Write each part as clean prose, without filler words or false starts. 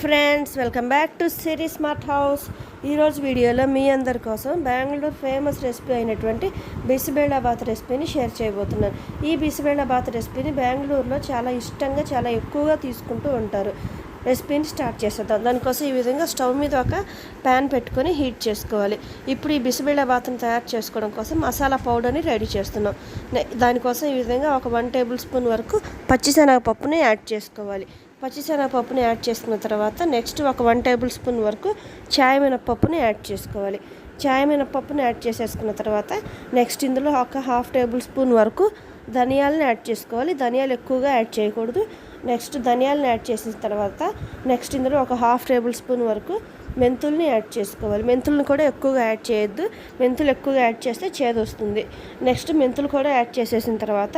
Friends, welcome back to series smart house. ఈరోజు వీడియోలో మీ అందరి కోసం బెంగళూరు ఫేమస్ రెసిపీ అయినటువంటి బిసిబెలాబాత్ రెసిపీని షేర్ చేయబోతున్నాను. ఈ బిసిబెలాబాత్ రెసిపీని బెంగళూరులో చాలా ఇష్టంగా చాలా ఎక్కువగా తీసుకుంటూ ఉంటారు. రెసిపీని స్టార్ట్ చేసేద్దాం. దానికోసం ఈ విధంగా స్టవ్ మీద ఒక ప్యాన్ పెట్టుకొని హీట్ చేసుకోవాలి. ఇప్పుడు ఈ బిసిబెలాబాత్ని తయారు చేసుకోవడం కోసం మసాలా పౌడర్ని రెడీ చేస్తున్నాం. దానికోసం ఈ విధంగా ఒక 1 టేబుల్ స్పూన్ వరకు పచ్చిశనగపప్పుని యాడ్ చేసుకోవాలి. పచ్చిశనగపప్పుని యాడ్ చేసుకున్న తర్వాత నెక్స్ట్ ఒక 1 టేబుల్ స్పూన్ వరకు చాయ్ మినపప్పుని యాడ్ చేసుకోవాలి. చాయ్ మినపప్పుని యాడ్ చేసేసుకున్న తర్వాత నెక్స్ట్ ఇందులో ఒక 1/2 టేబుల్ స్పూన్ వరకు ధనియాలను యాడ్ చేసుకోవాలి. ధనియాలు ఎక్కువగా యాడ్ చేయకూడదు. నెక్స్ట్ ధనియాలను యాడ్ చేసిన తర్వాత నెక్స్ట్ ఇందులో ఒక 1/2 టేబుల్ స్పూన్ వరకు మెంతుల్ని యాడ్ చేసుకోవాలి. మెంతులను కూడా ఎక్కువగా యాడ్ చేయొద్దు. మెంతులు ఎక్కువగా యాడ్ చేస్తే చేదు వస్తుంది. నెక్స్ట్ మెంతులు కూడా యాడ్ చేసేసిన తర్వాత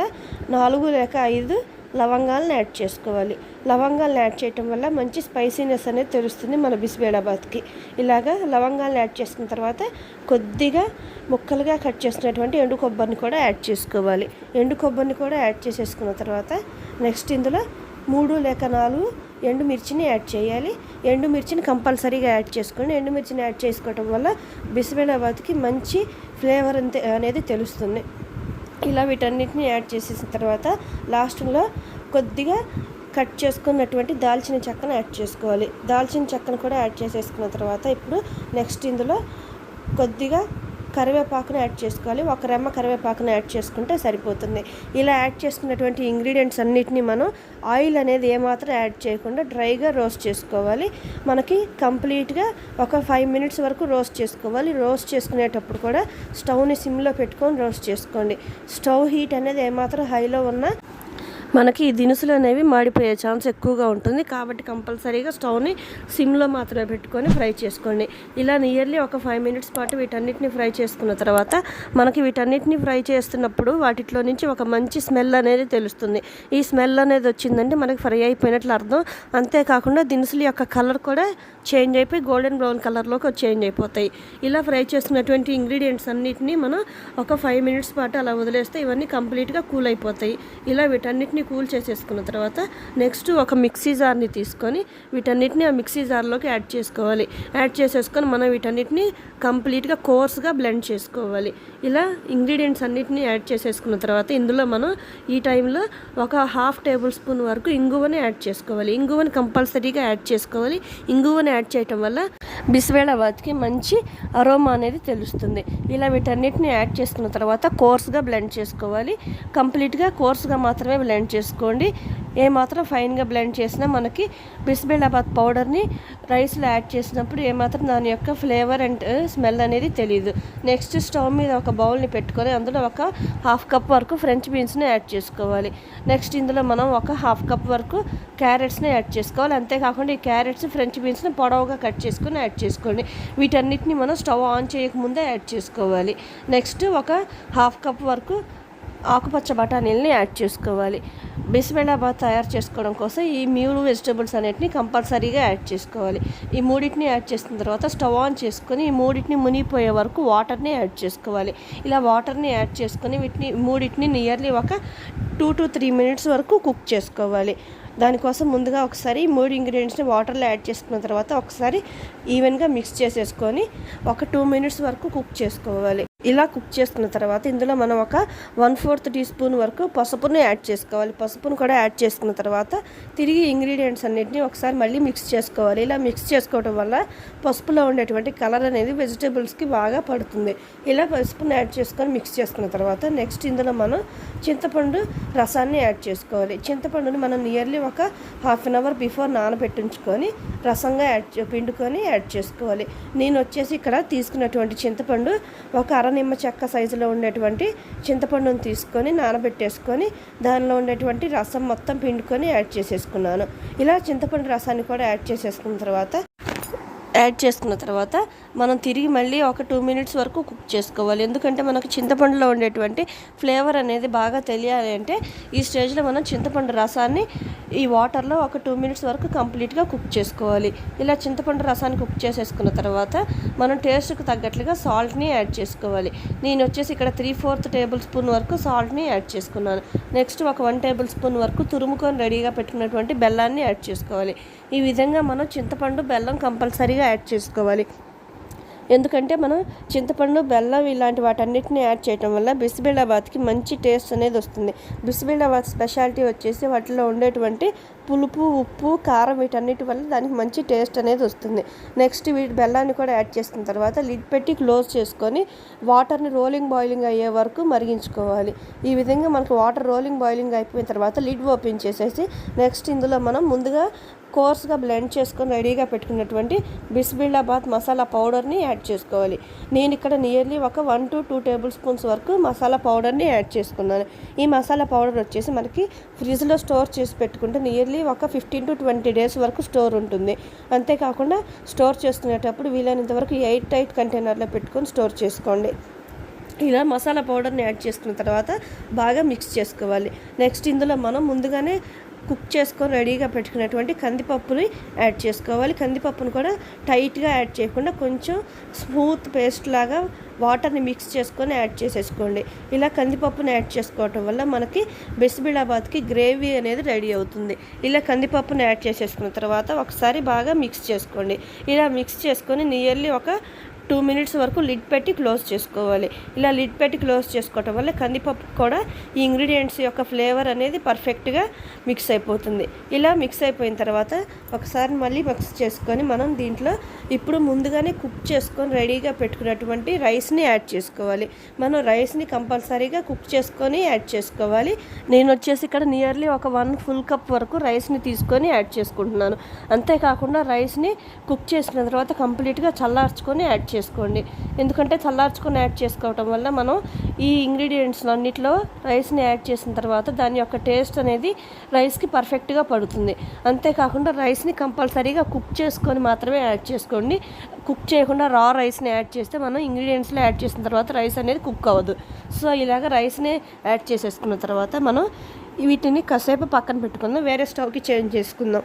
4 లేక 5 లవంగాలను యాడ్ చేసుకోవాలి. లవంగాలను యాడ్ చేయటం వల్ల మంచి స్పైసీనెస్ అనేది తెలుస్తుంది మన బిసిబెలాబాత్కి. ఇలాగా లవంగాలను యాడ్ చేసుకున్న తర్వాత కొద్దిగా ముక్కలుగా కట్ చేసినటువంటి ఎండు కొబ్బరిని కూడా యాడ్ చేసుకోవాలి. ఎండు కొబ్బరిని కూడా యాడ్ చేసేసుకున్న తర్వాత నెక్స్ట్ ఇందులో 3 లేక 4 ఎండుమిర్చిని యాడ్ చేయాలి. ఎండుమిర్చిని కంపల్సరీగా యాడ్ చేసుకోండి. ఎండుమిర్చిని యాడ్ చేసుకోవటం వల్ల బిసిబెలాబాత్కి మంచి ఫ్లేవర్ అనేది తెలుస్తుంది. ఇలా వీటన్నిటిని యాడ్ చేసేసిన తర్వాత లాస్ట్లో కొద్దిగా కట్ చేసుకున్నటువంటి దాల్చిన చెక్కను యాడ్ చేసుకోవాలి. దాల్చిన చెక్కను కూడా యాడ్ చేసేసుకున్న తర్వాత ఇప్పుడు నెక్స్ట్ ఇందులో కొద్దిగా కరివేపాకును యాడ్ చేసుకోవాలి. ఒక రెమ్మ కరివేపాకును యాడ్ చేసుకుంటే సరిపోతుంది. ఇలా యాడ్ చేసుకున్నటువంటి ఇంగ్రీడియంట్స్ అన్నిటినీ మనం ఆయిల్ అనేది ఏమాత్రం యాడ్ చేయకుండా డ్రైగా రోస్ట్ చేసుకోవాలి. మనకి కంప్లీట్గా ఒక 5 మినిట్స్ వరకు రోస్ట్ చేసుకోవాలి. రోస్ట్ చేసుకునేటప్పుడు కూడా స్టవ్ని సిమ్లో పెట్టుకొని రోస్ట్ చేసుకోండి. స్టవ్ హీట్ అనేది ఏమాత్రం హైలో ఉన్నా మనకి ఈ దినుసులు అనేవి మాడిపోయే ఛాన్స్ ఎక్కువగా ఉంటుంది. కాబట్టి కంపల్సరీగా స్టవ్ని సిమ్లో మాత్రమే పెట్టుకొని ఫ్రై చేసుకోండి. ఇలా నియర్లీ ఒక 5 మినిట్స్ పాటు వీటన్నిటిని ఫ్రై చేసుకున్న తర్వాత మనకి వీటన్నిటిని ఫ్రై చేస్తున్నప్పుడు వాటిలో నుంచి ఒక మంచి స్మెల్ అనేది తెలుస్తుంది. ఈ స్మెల్ అనేది వచ్చిందంటే మనకి ఫ్రై అయిపోయినట్లు అర్థం. అంతేకాకుండా దినుసుల యొక్క కలర్ కూడా చేంజ్ అయిపోయి గోల్డెన్ బ్రౌన్ కలర్లోకి చేంజ్ అయిపోతాయి. ఇలా ఫ్రై చేసుకున్నటువంటి ఇంగ్రీడియంట్స్ అన్నిటిని మనం ఒక 5 మినిట్స్ పాటు అలా వదిలేస్తే ఇవన్నీ కంప్లీట్గా కూల్ అయిపోతాయి. ఇలా వీటన్నిటిని కూల్ చేసేసుకున్న తర్వాత నెక్స్ట్ ఒక మిక్సీ జార్ని తీసుకొని వీటన్నిటిని ఆ మిక్సీ జార్లోకి యాడ్ చేసుకోవాలి. యాడ్ చేసేసుకొని మనం వీటన్నిటిని కంప్లీట్గా కోర్స్గా బ్లెండ్ చేసుకోవాలి. ఇలా ఇంగ్రీడియంట్స్ అన్నిటిని యాడ్ చేసేసుకున్న తర్వాత ఇందులో మనం ఈ టైంలో ఒక 1/2 టేబుల్ స్పూన్ వరకు ఇంగువని యాడ్ చేసుకోవాలి. ఇంగువని కంపల్సరీగా యాడ్ చేసుకోవాలి. ఇంగువని యాడ్ చేయటం వల్ల బిసిబెలాబాత్కి మంచి అరోమా అనేది తెలుస్తుంది. ఇలా వీటన్నిటిని యాడ్ చేసుకున్న తర్వాత కోర్స్గా బ్లెండ్ చేసుకోవాలి. కంప్లీట్గా కోర్స్గా మాత్రమే బ్లెండ్ చేసుకోండి. ఏమాత్రం ఫైన్గా బ్లెండ్ చేసినా మనకి బిసిబెలాబాత్ పౌడర్ని రైస్లో యాడ్ చేసినప్పుడు ఏమాత్రం దాని యొక్క ఫ్లేవర్ అండ్ స్మెల్ అనేది తెలియదు. నెక్స్ట్ స్టవ్ మీద ఒక బౌల్ని పెట్టుకొని అందులో ఒక 1/2 కప్ వరకు ఫ్రెంచ్ బీన్స్ని యాడ్ చేసుకోవాలి. నెక్స్ట్ ఇందులో మనం ఒక 1/2 కప్ వరకు క్యారెట్స్ని యాడ్ చేసుకోవాలి. అంతేకాకుండా ఈ క్యారెట్స్ ఫ్రెంచ్ బీన్స్ని పొడవుగా కట్ చేసుకొని యాడ్ చేసుకోండి. వీటన్నిటిని మనం స్టవ్ ఆన్ చేయకముందే యాడ్ చేసుకోవాలి. నెక్స్ట్ ఒక 1/2 కప్ వరకు ఆకుపచ్చ బఠానీలని యాడ్ చేసుకోవాలి. బిసిబెలాబాత్ తయారు చేసుకోవడం కోసం ఈ 3 వెజిటబుల్స్ అన్నిటిని కంపల్సరీగా యాడ్ చేసుకోవాలి. ఈ 3టిని యాడ్ చేసిన తర్వాత స్టవ్ ఆన్ చేసుకొని ఈ 3టిని మునిగిపోయే వరకు వాటర్ని యాడ్ చేసుకోవాలి. ఇలా వాటర్ని యాడ్ చేసుకొని వీటిని 3టిని నియర్లీ ఒక 2 to 3 మినిట్స్ వరకు కుక్ చేసుకోవాలి. దానికోసం ముందుగా ఒకసారి 3 ఇంగ్రీడియంట్స్ని వాటర్లో యాడ్ చేసుకున్న తర్వాత ఒకసారి ఈవెన్గా మిక్స్ చేసేసుకొని ఒక 2 మినిట్స్ వరకు కుక్ చేసుకోవాలి. ఇలా కుక్ చేసుకున్న తర్వాత ఇందులో మనం ఒక 1/4 టీ స్పూన్ వరకు పసుపును యాడ్ చేసుకోవాలి. పసుపును కూడా యాడ్ చేసుకున్న తర్వాత తిరిగి ఇంగ్రీడియంట్స్ అన్నిటిని ఒకసారి మళ్ళీ మిక్స్ చేసుకోవాలి. ఇలా మిక్స్ చేసుకోవడం వల్ల పసుపులో ఉండేటువంటి కలర్ అనేది వెజిటేబుల్స్కి బాగా పడుతుంది. ఇలా పసుపును యాడ్ చేసుకొని మిక్స్ చేసుకున్న తర్వాత నెక్స్ట్ ఇందులో మనం చింతపండు రసాన్ని యాడ్ చేసుకోవాలి. చింతపండుని మనం నియర్లీ ఒక 1/2 an hour బిఫోర్ నానబెట్టించుకొని రసంగా పిండుకొని యాడ్ చేసుకోవాలి. నేను వచ్చేసి ఇక్కడ తీసుకున్నటువంటి చింతపండు ఒక నిమ్మ చెక్క సైజులో ఉండేటువంటి చింతపండును తీసుకొని నానబెట్టేసుకొని దానిలో ఉండేటువంటి రసం మొత్తం పిండుకొని యాడ్ చేసేసుకున్నాను. ఇలా చింతపండు రసాన్ని కూడా యాడ్ చేసేసుకున్న తర్వాత యాడ్ చేసుకున్న తర్వాత మనం తిరిగి మళ్ళీ ఒక 2 మినిట్స్ వరకు కుక్ చేసుకోవాలి. ఎందుకంటే మనకు చింతపండులో ఉండేటువంటి ఫ్లేవర్ అనేది బాగా తెలియాలి అంటే ఈ స్టేజ్లో మనం చింతపండు రసాన్ని ఈ వాటర్లో ఒక 2 మినిట్స్ వరకు కంప్లీట్గా కుక్ చేసుకోవాలి. ఇలా చింతపండు రసాన్ని కుక్ చేసేసుకున్న తర్వాత మనం టేస్ట్కి తగ్గట్లుగా సాల్ట్ని యాడ్ చేసుకోవాలి. నేను వచ్చేసి ఇక్కడ 3/4 టేబుల్ స్పూన్ వరకు సాల్ట్ని యాడ్ చేసుకున్నాను. నెక్స్ట్ ఒక 1 టేబుల్ స్పూన్ వరకు తురుముకొని రెడీగా పెట్టుకున్నటువంటి బెల్లాన్ని యాడ్ చేసుకోవాలి. ఈ విధంగా మనం చింతపండు బెల్లం కంపల్సరీగా యాడ్ చేసుకోవాలి. ఎందుకంటే మనం చింతపండు బెల్లం ఇలాంటి వాటన్నిటిని యాడ్ చేయడం వల్ల బిసిబెలాబాత్కి మంచి టేస్ట్ అనేది వస్తుంది. బిసిబెలాబాత్ స్పెషాలిటీ వచ్చేసి వాటిలో ఉండేటువంటి పులుపు, ఉప్పు, కారం వీటన్నిటి వల్ల దానికి మంచి టేస్ట్ అనేది వస్తుంది. నెక్స్ట్ బెల్లాన్ని కూడా యాడ్ చేసుకున్న తర్వాత లిడ్ పెట్టి క్లోజ్ చేసుకొని వాటర్ని బాయిలింగ్ అయ్యే వరకు మరిగించుకోవాలి. ఈ విధంగా మనకు వాటర్ బాయిలింగ్ అయిపోయిన తర్వాత లిడ్ ఓపెన్ చేసేసి నెక్స్ట్ ఇందులో మనం ముందుగా కోర్స్గా బ్లెండ్ చేసుకొని రెడీగా పెట్టుకున్నటువంటి బిసిబెలాబాత్ మసాలా పౌడర్ని యాడ్ చేసుకోవాలి. నేను ఇక్కడ నియర్లీ ఒక 1 to 2 టేబుల్ స్పూన్స్ వరకు మసాలా పౌడర్ని యాడ్ చేసుకున్నాను. ఈ మసాలా పౌడర్ వచ్చేసి మనకి ఫ్రిడ్జ్లో స్టోర్ చేసి పెట్టుకుంటే నియర్లీ ఒక 15 to 20 డేస్ వరకు స్టోర్ ఉంటుంది. అంతేకాకుండా స్టోర్ చేసుకునేటప్పుడు వీలైనంత వరకు ఎయిర్ టైట్ కంటైనర్లో పెట్టుకొని స్టోర్ చేసుకోండి. ఇలా మసాలా పౌడర్ని యాడ్ చేసుకున్న తర్వాత బాగా మిక్స్ చేసుకోవాలి. నెక్స్ట్ ఇందులో మనం ముందుగానే కుక్ చేసుకొని రెడీగా పెట్టుకున్నటువంటి కందిపప్పుని యాడ్ చేసుకోవాలి. కందిపప్పును కూడా టైట్గా యాడ్ చేయకుండా కొంచెం స్మూత్ పేస్ట్ లాగా వాటర్ని మిక్స్ చేసుకొని యాడ్ చేసేసుకోండి. ఇలా కందిపప్పుని యాడ్ చేసుకోవటం వల్ల మనకి బిసిబెలాబాత్కి గ్రేవీ అనేది రెడీ అవుతుంది. ఇలా కందిపప్పుని యాడ్ చేసేసుకున్న తర్వాత ఒకసారి బాగా మిక్స్ చేసుకోండి. ఇలా మిక్స్ చేసుకొని నియర్లీ ఒక 2 మినిట్స్ వరకు లిడ్ పెట్టి క్లోజ్ చేసుకోవాలి. ఇలా లిడ్ పెట్టి క్లోజ్ చేసుకోవటం వల్ల కందిపప్పు కూడా ఈ ఇంగ్రీడియంట్స్ యొక్క ఫ్లేవర్ అనేది పర్ఫెక్ట్గా మిక్స్ అయిపోతుంది. ఇలా మిక్స్ అయిపోయిన తర్వాత ఒకసారి మళ్ళీ మిక్స్ చేసుకొని మనం దీంట్లో ఇప్పుడు ముందుగానే కుక్ చేసుకొని రెడీగా పెట్టుకున్నటువంటి రైస్ని యాడ్ చేసుకోవాలి. మనం రైస్ని కంపల్సరీగా కుక్ చేసుకొని యాడ్ చేసుకోవాలి. నేను వచ్చేసి ఇక్కడ నియర్లీ ఒక 1 ఫుల్ కప్ వరకు రైస్ని తీసుకొని యాడ్ చేసుకుంటున్నాను. అంతేకాకుండా రైస్ని కుక్ చేసిన తర్వాత కంప్లీట్గా చల్లార్చుకొని యాడ్ చేసుకోండి. ఎందుకంటే చల్లార్చుకొని యాడ్ చేసుకోవటం వల్ల మనం ఈ ఇంగ్రీడియంట్స్ అన్నిటిలో రైస్ని యాడ్ చేసిన తర్వాత దాని యొక్క టేస్ట్ అనేది రైస్కి పర్ఫెక్ట్గా పడుతుంది. అంతేకాకుండా రైస్ని కంపల్సరీగా కుక్ చేసుకొని మాత్రమే యాడ్ చేసుకోండి. కుక్ చేయకుండా రా రైస్ని యాడ్ చేస్తే మనం ఇంగ్రీడియంట్స్లో యాడ్ చేసిన తర్వాత రైస్ అనేది కుక్ అవ్వదు. సో ఇలాగ రైస్ని యాడ్ చేసేసుకున్న తర్వాత మనం వీటిని కాసేపు పక్కన పెట్టుకుందాం. వేరే స్టవ్కి చేంజ్ చేసుకుందాం.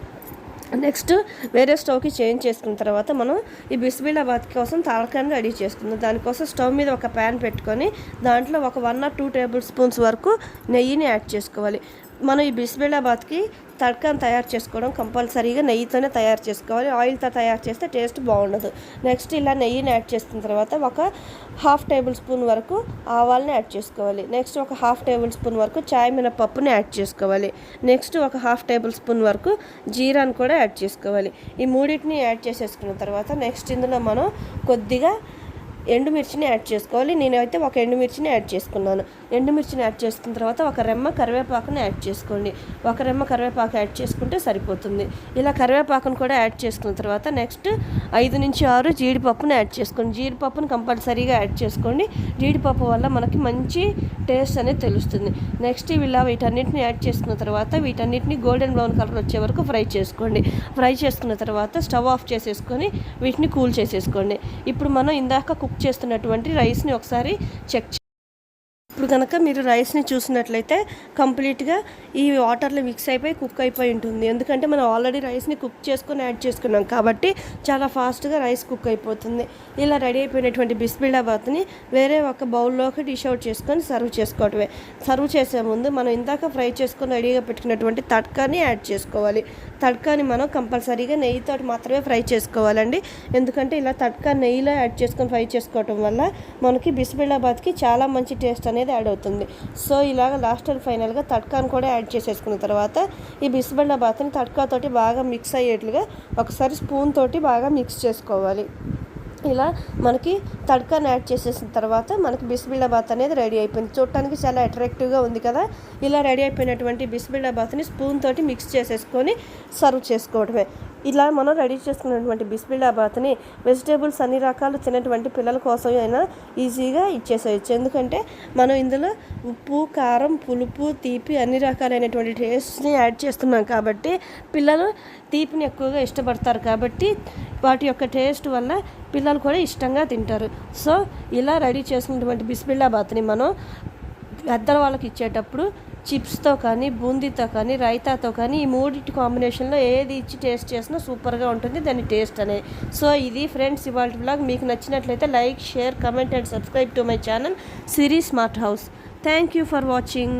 నెక్స్ట్ వేరే స్టవ్కి చేంజ్ చేసుకున్న తర్వాత మనం ఈ బిసిబెలాబాత్ కోసం తడకాన్ని రెడీ చేసుకుందాం. దానికోసం స్టవ్ మీద ఒక ప్యాన్ పెట్టుకొని దాంట్లో ఒక 1 or 2 టేబుల్ స్పూన్స్ వరకు నెయ్యిని యాడ్ చేసుకోవాలి. మనం ఈ బిసిబెలాబాత్కి తడకాను తయారు చేసుకోవడం కంపల్సరీగా నెయ్యితోనే తయారు చేసుకోవాలి. ఆయిల్తో తయారు చేస్తే టేస్ట్ బాగుండదు. నెక్స్ట్ ఇలా నెయ్యిని యాడ్ చేసుకున్న తర్వాత ఒక 1/2 టేబుల్ స్పూన్ వరకు ఆవాల్ని యాడ్ చేసుకోవాలి. నెక్స్ట్ ఒక 1/2 టేబుల్ స్పూన్ వరకు చాయ్ మినపప్పుని యాడ్ చేసుకోవాలి. నెక్స్ట్ ఒక 1/2 టేబుల్ స్పూన్ వరకు జీరాని కూడా యాడ్ చేసుకోవాలి. ఈ మూడింటిని యాడ్ చేసేసుకున్న తర్వాత నెక్స్ట్ ఇందులో మనం కొద్దిగా ఎండుమిర్చిని యాడ్ చేసుకోవాలి. నేనైతే ఒక ఎండుమిర్చిని యాడ్ చేసుకున్నాను. ఎండుమిర్చిని యాడ్ చేసుకున్న తర్వాత ఒక రెమ్మ కరివేపాకుని యాడ్ చేసుకోండి. ఒక రెమ్మ కరివేపాకు యాడ్ చేసుకుంటే సరిపోతుంది. ఇలా కరివేపాకును కూడా యాడ్ చేసుకున్న తర్వాత నెక్స్ట్ 5 నుంచి 6 జీడిపప్పుని యాడ్ చేసుకోండి. జీడిపప్పును కంపల్సరీగా యాడ్ చేసుకోండి. జీడిపప్పు వల్ల మనకి మంచి టేస్ట్ అనేది తెలుస్తుంది. నెక్స్ట్ ఇలా వీటన్నిటిని యాడ్ చేసుకున్న తర్వాత వీటన్నిటిని గోల్డెన్ బ్రౌన్ కలర్ వచ్చే వరకు ఫ్రై చేసుకోండి. ఫ్రై చేసుకున్న తర్వాత స్టవ్ ఆఫ్ చేసేసుకొని వీటిని కూల్ చేసేసుకోండి. ఇప్పుడు మనం ఇందాక కుక్ చేస్తున్నటువంటి రైస్ని ఒకసారి చెక్. ఇప్పుడు కనుక మీరు రైస్ని చూసినట్లయితే కంప్లీట్గా ఈ వాటర్లో మిక్స్ అయిపోయి కుక్ అయిపోయి ఉంటుంది. ఎందుకంటే మనం ఆల్రెడీ రైస్ని కుక్ చేసుకొని యాడ్ చేసుకున్నాం కాబట్టి చాలా ఫాస్ట్గా రైస్ కుక్ అయిపోతుంది. ఇలా రెడీ అయిపోయినటువంటి బిసిబెలాబాత్ని వేరే ఒక బౌల్లోకి డిష్ అవుట్ చేసుకొని సర్వ్ చేసుకోవటమే. సర్వ్ చేసే ముందు మనం ఇందాక ఫ్రై చేసుకొని రెడీగా పెట్టుకున్నటువంటి తడకాని యాడ్ చేసుకోవాలి. తడకాని మనం కంపల్సరీగా నెయ్యితో మాత్రమే ఫ్రై చేసుకోవాలండి. ఎందుకంటే ఇలా తడకా నెయ్యిలో యాడ్ చేసుకొని ఫ్రై చేసుకోవటం వల్ల మనకి బిసిబెలాబాత్కి చాలా మంచి టేస్ట్ అనేది యాడ్ అవుతుంది. సో ఇలాగ లాస్ట్ అండ్ ఫైనల్గా తడకాను కూడా యాడ్ చేసేసుకున్న తర్వాత ఈ బిసిబెలాబాత్ని తడకాతోటి బాగా మిక్స్ అయ్యేట్లుగా ఒకసారి స్పూన్ తోటి బాగా మిక్స్ చేసుకోవాలి. ఇలా మనకి తడకాను యాడ్ చేసేసిన తర్వాత మనకి బిసిబెలాబాత్ అనేది రెడీ అయిపోయింది. చూడటానికి చాలా అట్రాక్టివ్గా ఉంది కదా. ఇలా రెడీ అయిపోయినటువంటి బిసిబెలాబాత్ని స్పూన్ తోటి మిక్స్ చేసేసుకొని సర్వ్ చేసుకోవడమే. ఇలా మనం రెడీ చేసుకున్నటువంటి బిసిబెల్లాబాత్ని వెజిటేబుల్స్ అన్ని రకాలు తినేటువంటి పిల్లల కోసం అయినా ఈజీగా ఇచ్చేసేయచ్చు. ఎందుకంటే మనం ఇందులో ఉప్పు, కారం, పులుపు, తీపి అన్ని రకాలైనటువంటి టేస్ట్ని యాడ్ చేస్తున్నాం కాబట్టి పిల్లలు తీపిని ఎక్కువగా ఇష్టపడతారు. కాబట్టి వాటి యొక్క టేస్ట్ వల్ల పిల్లలు కూడా ఇష్టంగా తింటారు. సో ఇలా రెడీ చేసుకున్నటువంటి బిసిబెల్లాబాత్ని మనం పెద్దల వాళ్ళకి ఇచ్చేటప్పుడు చిప్స్తో కానీ, బూందీతో కానీ, రైతాతో కానీ ఈ మూడింటి కాంబినేషన్లో ఏది ఇచ్చి టేస్ట్ చేసినా సూపర్గా ఉంటుంది దాని టేస్ట్ అనేది. సో ఇది ఫ్రెండ్స్ ఇవాళ వ్లాగ్. మీకు నచ్చినట్లయితే like, share, comment and subscribe to my channel series smart house. Thank you for watching.